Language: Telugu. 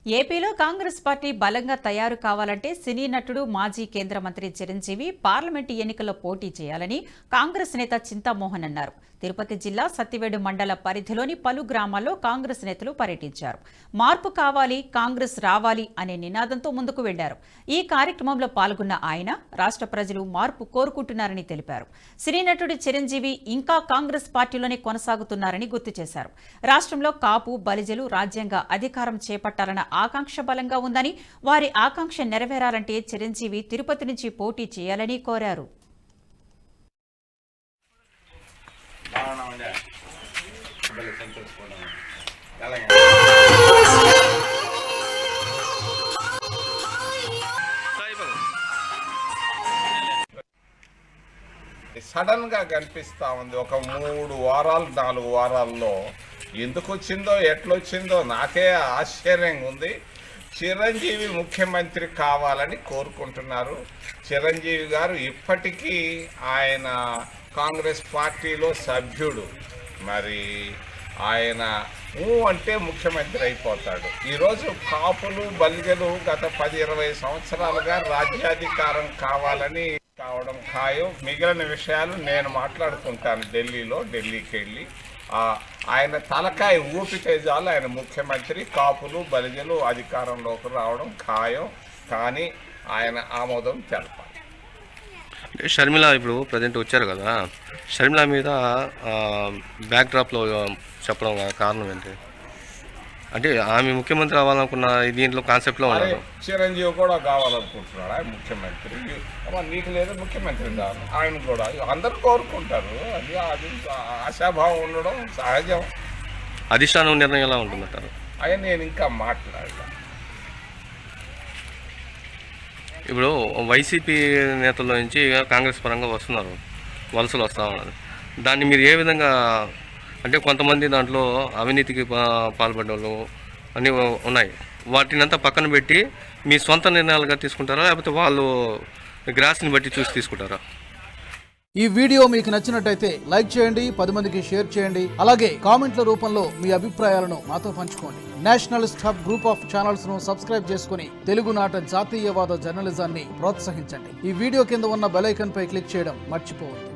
ఏపీలో కాంగ్రెస్ పార్టీ బలంగా తయారు కావాలంటే సినీ నటుడు మాజీ కేంద్ర మంత్రి చిరంజీవి పార్లమెంటు ఎన్నికల్లో పోటీ చేయాలని కాంగ్రెస్ నేత చింతామోహన్ అన్నారు. తిరుపతి జిల్లా సత్తివేడు మండల పరిధిలోని పలు గ్రామాల్లో కాంగ్రెస్ నేతలు పర్యటించారు. మార్పు కావాలి, కాంగ్రెస్ రావాలి అనే నినాదంతో ముందుకు వెళ్లారు. ఈ కార్యక్రమంలో పాల్గొన్న ఆయన రాష్ట్ర ప్రజలు మార్పు కోరుకుంటున్నారని తెలిపారు. సినీ నటుడు చిరంజీవి ఇంకా కాంగ్రెస్ పార్టీలోనే కొనసాగుతున్నారని గుర్తు చేశారు. రాష్ట్రంలో కాపు, బలిజలు రాజ్యాంగ అధికారం చేపట్టాలన్న ఆకాంక్ష బలంగా ఉందని, వారి ఆకాంక్ష నెరవేరాలంటే చిరంజీవి తిరుపతి నుంచి పోటీ చేయాలని కోరారు. సడన్ గా కనిపిస్తా ఉంది. ఒక 3 వారాలు 4 వారాల్లో ఎందుకు వచ్చిందో ఎట్లొచ్చిందో నాకే ఆశ్చర్యంగా ఉంది. చిరంజీవి ముఖ్యమంత్రి కావాలని కోరుకుంటున్నారు. చిరంజీవి గారు ఇప్పటికీ ఆయన కాంగ్రెస్ పార్టీలో సభ్యుడు. మరి ఆయన అంటే ముఖ్యమంత్రి అయిపోతాడు. ఈరోజు కాపులు, బలిజలు గత 10-20 సంవత్సరాలుగా రాజ్యాధికారం కావడం ఖాయం. మిగిలిన విషయాలు నేను మాట్లాడుకుంటాను ఢిల్లీకి వెళ్ళి. ఆయన తలకాయ ఊపితే చాలు ఆయన ముఖ్యమంత్రి. కాపులు, బలిజలు అధికారంలోకి రావడం ఖాయం. కానీ ఆయన ఆమోదం తెలపాలి. షర్మిల ఇప్పుడు ప్రజెంట్ వచ్చారు కదా, షర్మిల మీద బ్యాక్ డ్రాప్లో చెప్పడం కారణం ఏంటి? అంటే ఆమె ముఖ్యమంత్రి అవ్వాలనుకున్న దీంట్లో కాన్సెప్ట్లో ఉన్నారు. చిరంజీవి కూడా కావాలనుకుంటున్నాడు ఆయన ముఖ్యమంత్రి. నీకు లేదు ముఖ్యమంత్రి కాదు, ఆయన కూడా అందరూ కోరుకుంటారు. అది ఆశాభావం ఉండడం సహజం. అధిష్టానం నిర్ణయం ఎలా ఉంటుందంటారు? అయ్యా నేను ఇంకా మాట్లాడలా. ఇప్పుడు వైసీపీ నేతల నుంచి కాంగ్రెస్ పరంగా వస్తున్నారు, వలసలు వస్తూ ఉన్నారు. దాన్ని మీరు ఏ విధంగా, అంటే కొంతమంది దాంట్లో అవినీతికి పాల్పడ్డ వాళ్ళు అన్నీ ఉన్నాయి, వాటిని అంతా పక్కన పెట్టి మీ సొంత నిర్ణయాలుగా తీసుకుంటారా, లేకపోతే వాళ్ళు గ్రాస్ని బట్టి చూసి తీసుకుంటారా? ఈ వీడియో మీకు నచ్చినట్టయితే లైక్ చేయండి, 10 మందికి షేర్ చేయండి. అలాగే కామెంట్ల రూపంలో మీ అభిప్రాయాలను మాతో పంచుకోండి. Nationalist hub group of channels ను సబ్స్క్రైబ్ చేసుకుని తెలుగునాట జాతీయవాద జర్నలిజాన్ని ప్రోత్సహించండి. ఈ వీడియో కింద ఉన్న బెల్ ఐకాన్ పై క్లిక్ చేయడం మర్చిపోవద్దు.